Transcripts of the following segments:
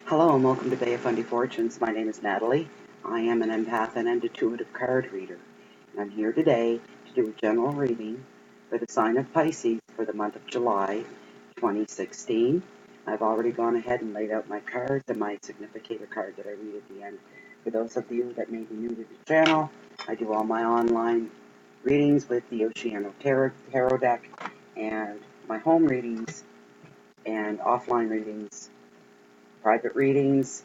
Hello and welcome to Fundy Fortunes. My name is Natalie. I am an empath and an intuitive card reader. And I'm here today to do a general reading for the sign of Pisces for the month of July 2016. I've already gone ahead and laid out my cards and my significator card that I read at the end. For those of you that may be new to the channel, I do all my online readings with the Oceano Tarot deck and my home readings and offline readings, private readings,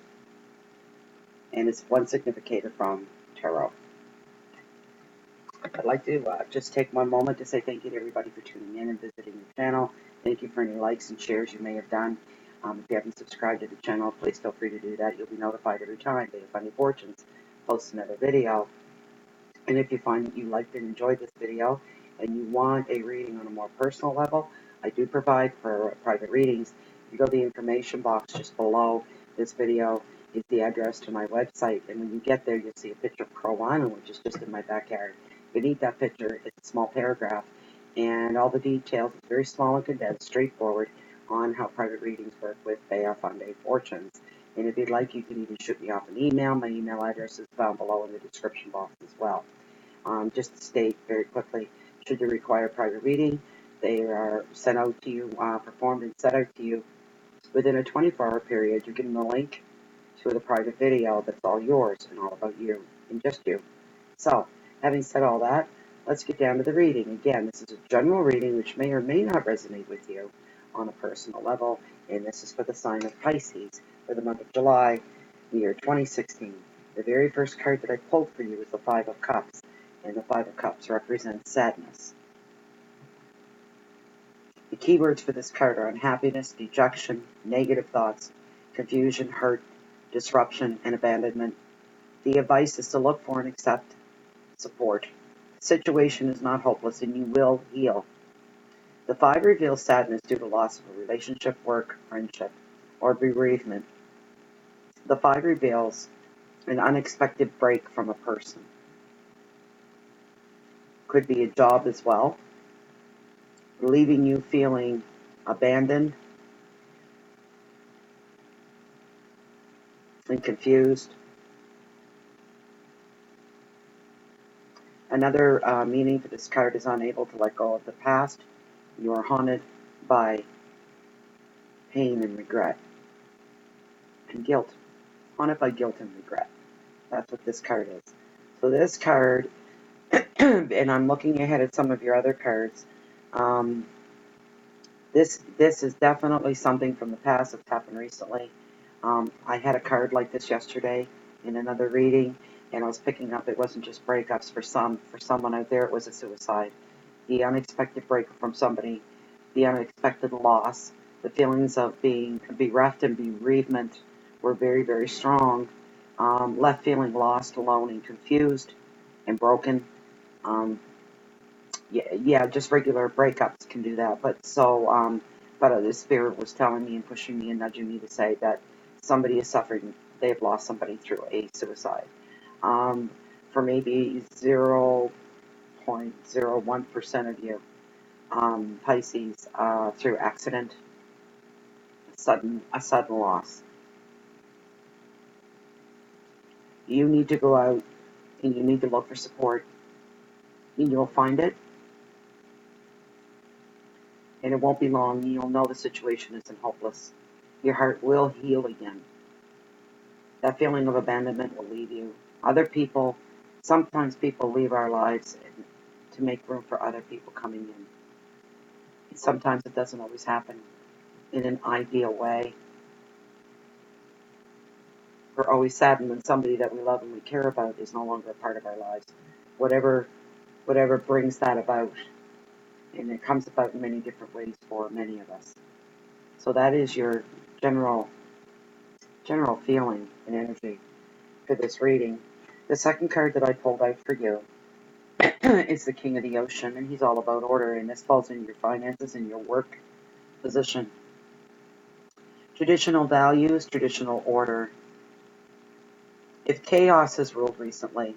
and it's one significator from tarot. I'd like to just take one moment to say thank you to everybody for tuning in and visiting the channel. Thank you for any likes and shares you may have done. If you haven't subscribed to the channel, please feel free to do that. You'll be notified every time Fundy Fortunes posts another video. And if you find that you liked and enjoyed this video and you want a reading on a more personal level, I do provide for private readings. If you go to the information box just below this video is the address to my website, and when you get there you'll see a picture of Crow Island, which is just in my backyard. Beneath that picture is a small paragraph and all the details. It's very small and condensed, straightforward on how private readings work with Fundy Fortunes. And if you'd like, you can even shoot me off an email. My email address is found below in the description box as well. Just to state very quickly, should you require private reading, they are sent out to you, performed and sent out to you within a 24-hour period. You're given a link to the private video that's all yours and all about you and just you. So, having said all that, let's get down to the reading. Again, this is a general reading which may or may not resonate with you on a personal level, and this is for the sign of Pisces for the month of July, the year 2016. The very first card that I pulled for you is the Five of Cups, and the Five of Cups represents sadness. The keywords for this card are unhappiness, dejection, negative thoughts, confusion, hurt, disruption, and abandonment. The advice is to look for and accept support. The situation is not hopeless and you will heal. The Five reveals sadness due to loss of a relationship, work, friendship, or bereavement. The Five reveals an unexpected break from a person. Could be a job as well, leaving you feeling abandoned and confused. Another meaning for this card is unable to let go of the past. You are haunted by pain and regret and guilt. Haunted by guilt and regret. That's what this card is. So this card, and I'm looking ahead at some of your other cards, this is definitely something from the past that's happened recently. I had a card like this yesterday in another reading, and I was picking up, it wasn't just breakups for someone out there, it was a suicide. The unexpected breakup from somebody, the unexpected loss, the feelings of being bereft and bereavement were very, very strong. Left feeling lost, alone, and confused and broken. Just regular breakups can do that. But the spirit was telling me and pushing me and nudging me to say that somebody is suffering. They've lost somebody through a suicide. For maybe 0.01% of you, Pisces, through accident, a sudden loss. You need to go out and you need to look for support. And you'll find it. And it won't be long. You'll know the situation isn't hopeless. Your heart will heal again. That feeling of abandonment will leave you. Other people, sometimes people leave our lives to make room for other people coming in. And sometimes it doesn't always happen in an ideal way. We're always saddened when somebody that we love and we care about is no longer a part of our lives. Whatever brings that about. And it comes about in many different ways for many of us. So that is your general feeling and energy for this reading. The second card that I pulled out for you is the King of the Ocean, and he's all about order, and this falls in your finances and your work position. Traditional values, traditional order. If chaos has ruled recently,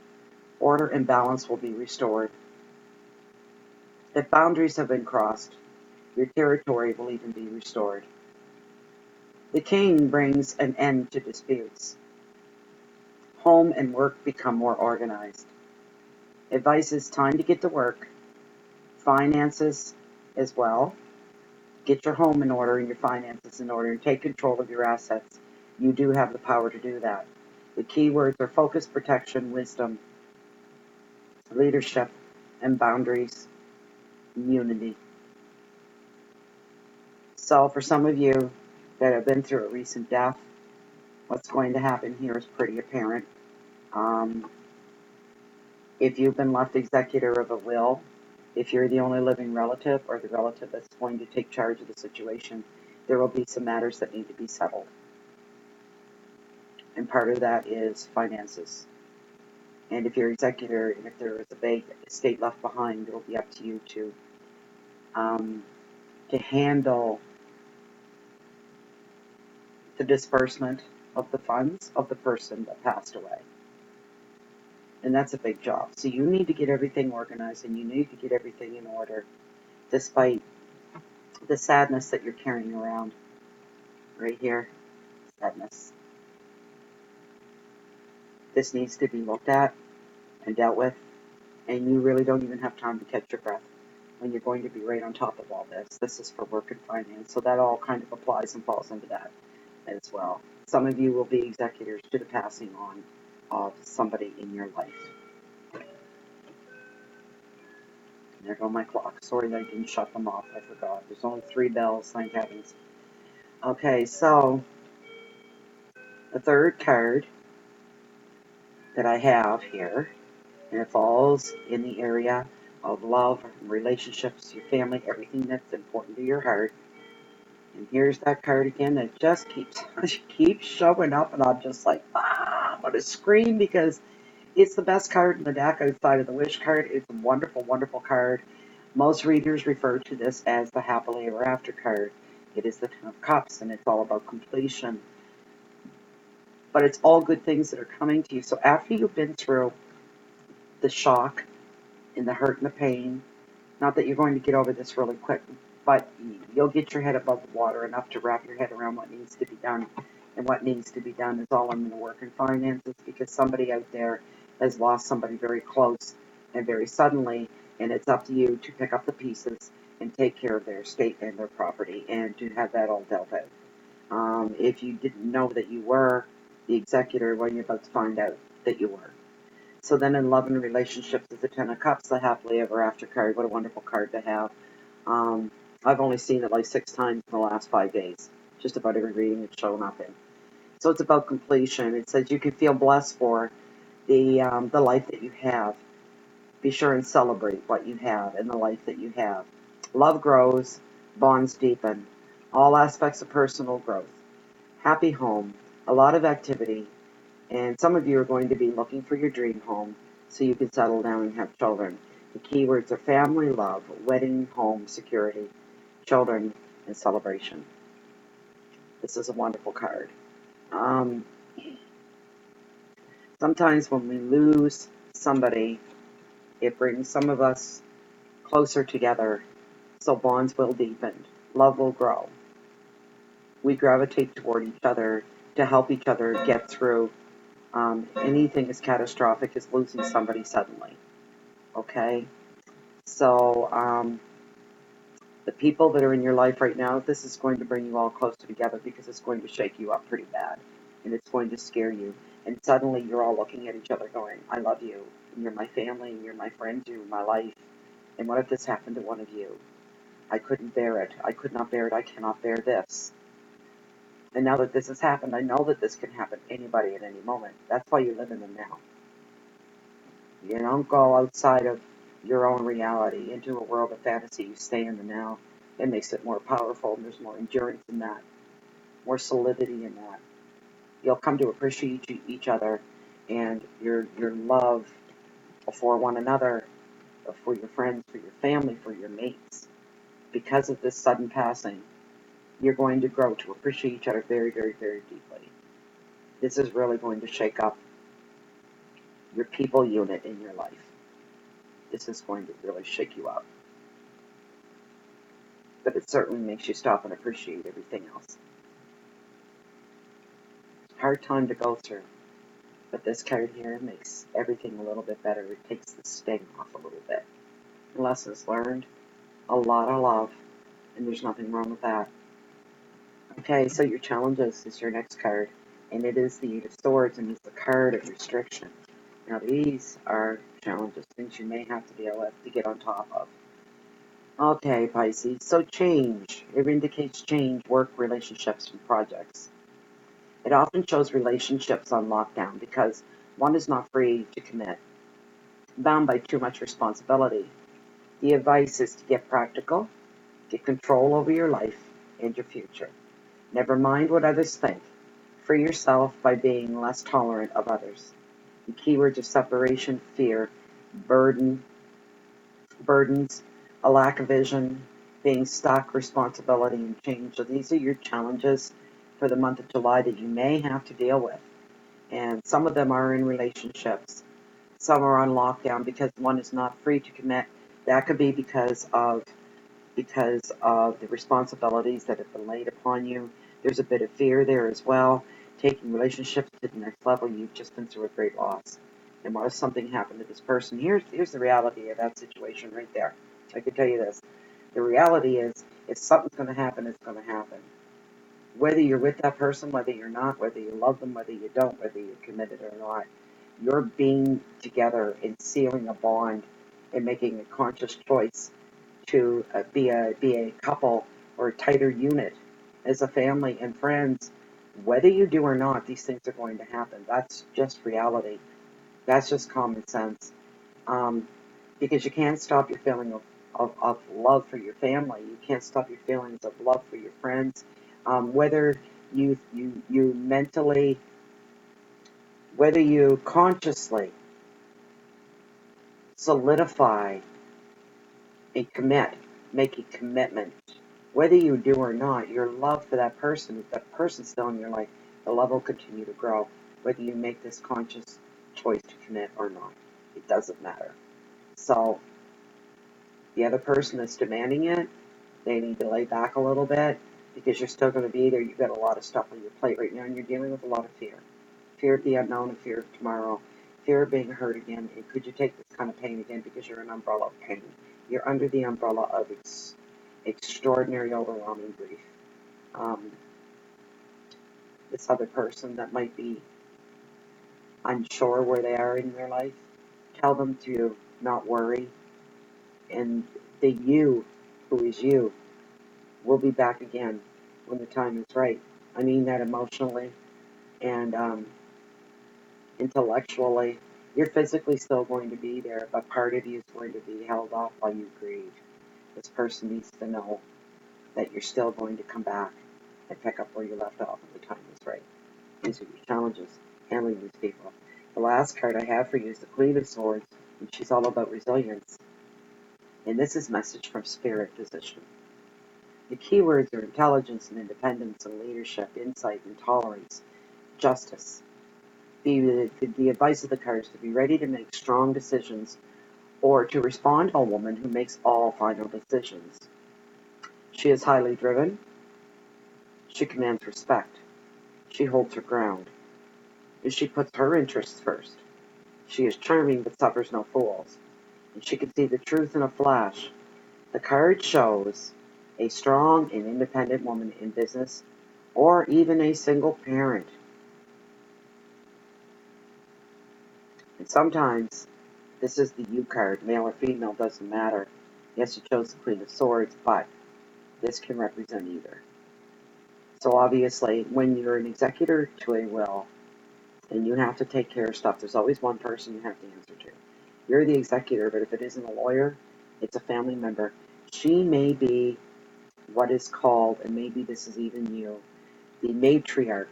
order and balance will be restored. If boundaries have been crossed, your territory will even be restored. The king brings an end to disputes. Home and work become more organized. Advice is time to get to work. Finances as well. Get your home in order and your finances in order and take control of your assets. You do have the power to do that. The key words are focus, protection, wisdom, leadership, and boundaries, unity. So for some of you that have been through a recent death, what's going to happen here is pretty apparent. If you've been left executor of a will, if you're the only living relative or the relative that's going to take charge of the situation, there will be some matters that need to be settled. And part of that is finances. And if you're executor and if there is a big estate left behind, it'll be up to you to handle the disbursement of the funds of the person that passed away. And that's a big job. So you need to get everything organized and you need to get everything in order, despite the sadness that you're carrying around. Right here, sadness. This needs to be looked at and dealt with, and you really don't even have time to catch your breath when you're going to be right on top of all this. This is for work and finance, so that all kind of applies and falls into that as well. Some of you will be executors to the passing on of somebody in your life. And there go my clock. Sorry that I didn't shut them off. I forgot. There's only 3 bells, thank heavens. Okay, so the third card that I have here, and it falls in the area of love, relationships, your family, everything that's important to your heart. And here's that card again. It just keeps showing up, and I'm just like, I'm going to scream because it's the best card in the deck outside of the Wish card. It's a wonderful, wonderful card. Most readers refer to this as the Happily Ever After card. It is the Ten of Cups, and it's all about completion. But it's all good things that are coming to you. So after you've been through the shock and the hurt and the pain, not that you're going to get over this really quick, but you'll get your head above the water enough to wrap your head around what needs to be done. And what needs to be done is all in the work and finances, because somebody out there has lost somebody very close and very suddenly, and it's up to you to pick up the pieces and take care of their estate and their property and to have that all dealt out. If you didn't know that you were the executor, well, you're about to find out that you were. So then in love and relationships is the Ten of Cups, the Happily Ever After card. What a wonderful card to have. I've only seen it like 6 times in the last 5 days. Just about every reading it's shown up in. So it's about completion. It says you can feel blessed for the life that you have. Be sure and celebrate what you have and the life that you have. Love grows, bonds deepen. All aspects of personal growth. Happy home, a lot of activity, and some of you are going to be looking for your dream home so you can settle down and have children. The keywords are family, love, wedding, home, security, children, and celebration. This is a wonderful card. Sometimes when we lose somebody, it brings some of us closer together, so bonds will deepen, love will grow. We gravitate toward each other to help each other get through anything as catastrophic as losing somebody suddenly. Okay? So the people that are in your life right now, this is going to bring you all closer together because it's going to shake you up pretty bad. And it's going to scare you. And suddenly you're all looking at each other going, I love you. And you're my family. And you're my friend. You're my life. And what if this happened to one of you? I couldn't bear it. I could not bear it. I cannot bear this. And now that this has happened, I know that this can happen to anybody at any moment. That's why you live in the now. You don't go outside of your own reality into a world of fantasy. You stay in the now. It makes it more powerful, and there's more endurance in that, more solidity in that. You'll come to appreciate each other and your love for one another, for your friends, for your family, for your mates. Because of this sudden passing, you're going to grow to appreciate each other very, very, very deeply. This is really going to shake up your people unit in your life. This is going to really shake you up. But it certainly makes you stop and appreciate everything else. hard time to go through. But this card here makes everything a little bit better. It takes the sting off a little bit. Lessons learned, a lot of love, and there's nothing wrong with that. Okay, so your challenges is your next card, and it is the Eight of Swords, and it's the card of restriction. Now these are challenges, things you may have to deal with to get on top of. Okay, Pisces, so change. It indicates change, work, relationships, and projects. It often shows relationships on lockdown because one is not free to commit, bound by too much responsibility. The advice is to get practical, get control over your life and your future. Never mind what others think. Free yourself by being less tolerant of others. The keywords are separation, fear, burdens, a lack of vision, being stuck, responsibility, and change. So these are your challenges for the month of July that you may have to deal with. And some of them are in relationships. Some are on lockdown because one is not free to commit. That could be because of the responsibilities that have been laid upon you. There's a bit of fear there as well. Taking relationships to the next level, you've just been through a great loss. And what if something happened to this person? Here's the reality of that situation right there. I can tell you this. The reality is, if something's going to happen, it's going to happen. Whether you're with that person, whether you're not, whether you love them, whether you don't, whether you're committed or not, you're being together and sealing a bond and making a conscious choice to be a couple or a tighter unit as a family and friends. Whether you do or not, these things are going to happen. That's just reality. That's just common sense. Because you can't stop your feeling of love for your family. You can't stop your feelings of love for your friends. Whether you mentally, whether you consciously solidify a commit, make a commitment, whether you do or not, your love for that person, if that person's still in your life, the love will continue to grow, whether you make this conscious choice to commit or not. It doesn't matter. So the other person that's demanding it, they need to lay back a little bit because you're still going to be there. You've got a lot of stuff on your plate right now, and you're dealing with a lot of fear. Fear of the unknown and fear of tomorrow. Fear of being hurt again. And could you take this kind of pain again because you're an umbrella of pain? You're under the umbrella of extraordinary, overwhelming grief. This other person that might be unsure where they are in their life, tell them to not worry. And the you, who is you, will be back again when the time is right. I mean that emotionally and intellectually. You're physically still going to be there, but part of you is going to be held off while you grieve. This person needs to know that you're still going to come back and pick up where you left off when the time is right. These are your challenges, handling these people. The last card I have for you is the Queen of Swords, and she's all about resilience. And this is message from Spirit Position. The keywords are intelligence and independence and leadership, insight and tolerance, justice. The advice of the cards to be ready to make strong decisions or to respond to a woman who makes all final decisions. She is highly driven. She commands respect. She holds her ground. She puts her interests first. She is charming but suffers no fools. And she can see the truth in a flash. The card shows a strong and independent woman in business or even a single parent. And sometimes this is the you card, male or female, doesn't matter. Yes, it shows the Queen of Swords, but this can represent either. So obviously, when you're an executor to a will, and you have to take care of stuff, there's always one person you have to answer to. You're the executor, but if it isn't a lawyer, it's a family member. She may be what is called, and maybe this is even you, the matriarch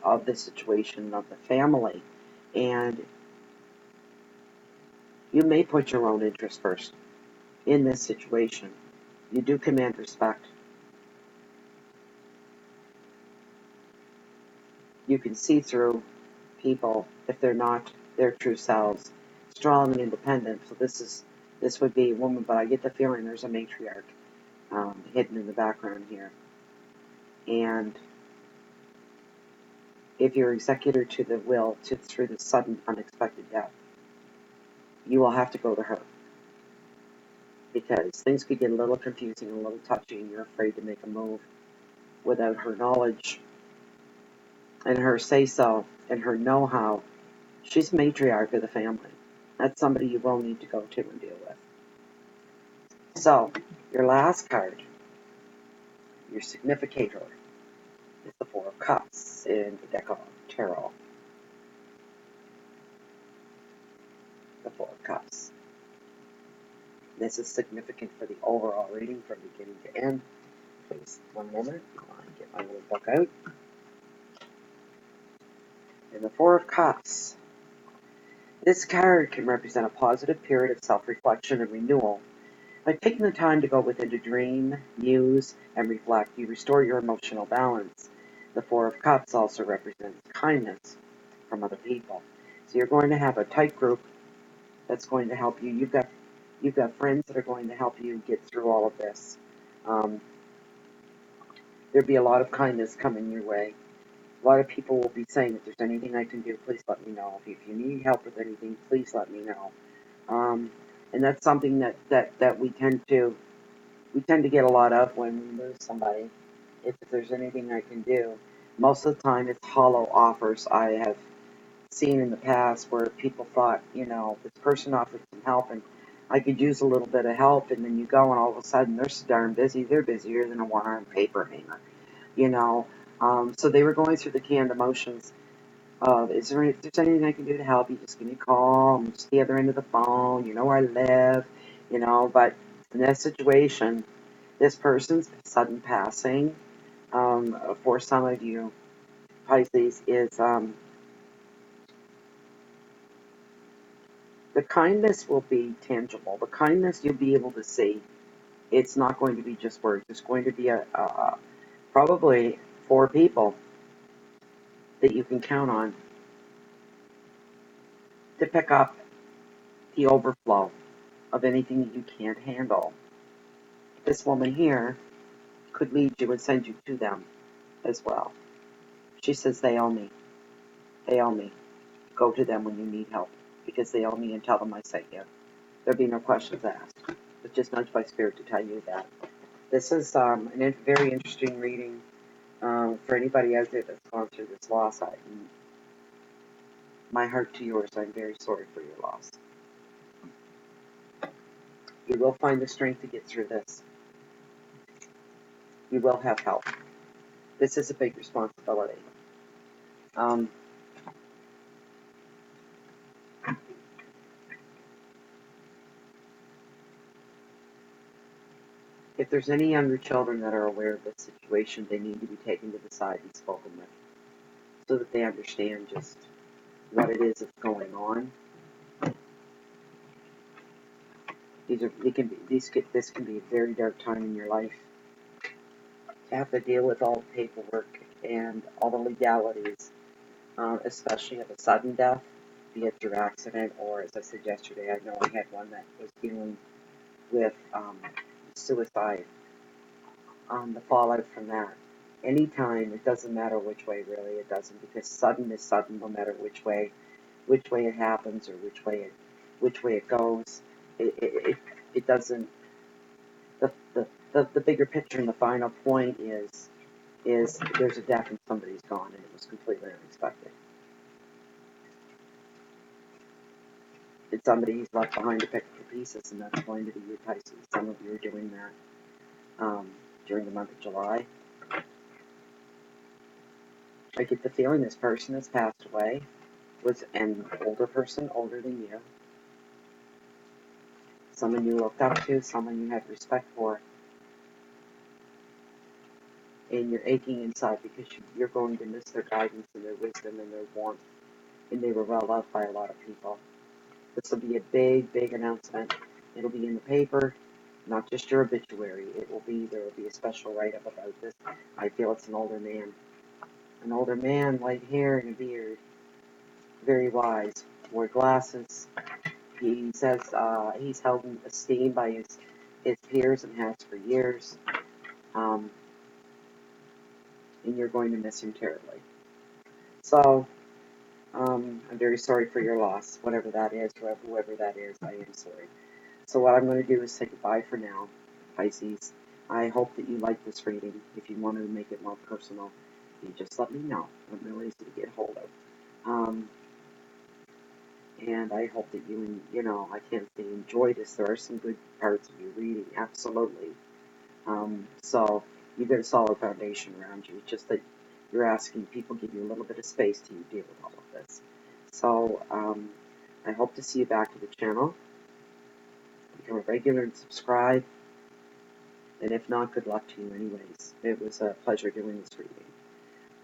of the situation, of the family. And you may put your own interest first in this situation. You do command respect. You can see through people if they're not their true selves. Strong and independent. So this would be a woman, but I get the feeling there's a matriarch hidden in the background here. And if you're executor to the will through the sudden unexpected death, you will have to go to her, because things could get a little confusing and a little touchy, and you're afraid to make a move without her knowledge and her say-so and her know-how. She's matriarch of the family. That's somebody you will need to go to and deal with. So, your last card, your significator, is the Four of Cups in the deck of tarot. The Four of Cups. This is significant for the overall reading from beginning to end. Please, one moment while I get my little book out. And the Four of Cups. This card can represent a positive period of self-reflection and renewal. By taking the time to go within to dream, muse, and reflect, you restore your emotional balance. The Four of Cups also represents kindness from other people. So you're going to have a tight group that's going to help you. You've got friends that are going to help you get through all of this. There'll be a lot of kindness coming your way. A lot of people will be saying, if there's anything I can do, please let me know. If you need help with anything, please let me know. And that's something that we tend to get a lot of when we lose somebody. If there's anything I can do, most of the time it's hollow offers. I have seen in the past where people thought, this person offered some help and I could use a little bit of help, and then you go and all of a sudden they're so darn busy. They're busier than a one-armed paper hanger, So they were going through the canned emotions of, if there's anything I can do to help you, just give me a call. I'm just the other end of the phone. You know where I live, But in that situation, this person's sudden passing, for some of you, Pisces, is the kindness will be tangible. The kindness you'll be able to see. It's not going to be just words. There's going to be probably 4 people that you can count on to pick up the overflow of anything that you can't handle. This woman here could lead you and send you to them as well. She says, they owe me. They owe me. Go to them when you need help, because they owe me, and tell them I sent you. There'll be no questions asked. It's just nudged by spirit to tell you that. This is a very interesting reading for anybody out there that's gone through this loss. My heart to yours. I'm very sorry for your loss. You will find the strength to get through this. You will have help. This is a big responsibility. If there's any younger children that are aware of this situation, they need to be taken to the side and spoken with, so that they understand just what it is that's going on. This can be a very dark time in your life. To have to deal with all the paperwork and all the legalities, especially of a sudden death, be it through accident or, as I said yesterday, I know I had one that was dealing with suicide. The fallout from that. Anytime, it doesn't matter which way, really, it doesn't, because sudden is sudden, no matter which way it happens or which way it goes. It doesn't. The bigger picture and the final point is there's a death and somebody's gone, and it was completely unexpected. It's somebody he's left behind to pick up the pieces, and that's going to be you, Pisces. Some of you are doing that during the month of July. I get the feeling this person that's passed away was an older person, older than you. Someone you looked up to, someone you had respect for. And you're aching inside because you're going to miss their guidance and their wisdom and their warmth. And they were well loved by a lot of people. This will be a big, big announcement. It'll be in the paper, not just your obituary. There will be a special write-up about this. I feel it's an older man. An older man, light hair and a beard. Very wise. Wore glasses. He says he's held in esteem by his peers and has for years. And you're going to miss him terribly. So, I'm very sorry for your loss, whatever that is, whoever that is, I am sorry. So what I'm going to do is say goodbye for now, Pisces. I hope that you like this reading. If you want to make it more personal, you just let me know. I'm really easy to get hold of. Um, and I hope that I can't say enjoy this. There are some good parts of your reading, absolutely. So you've got a solid foundation around you. It's just that you're asking people give you a little bit of space to deal with all of this. So I hope to see you back to the channel. Become a regular and subscribe. And if not, good luck to you anyways. It was a pleasure doing this reading.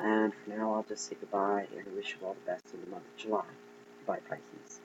And for now, I'll just say goodbye and I wish you all the best in the month of July. Bye, Pisces.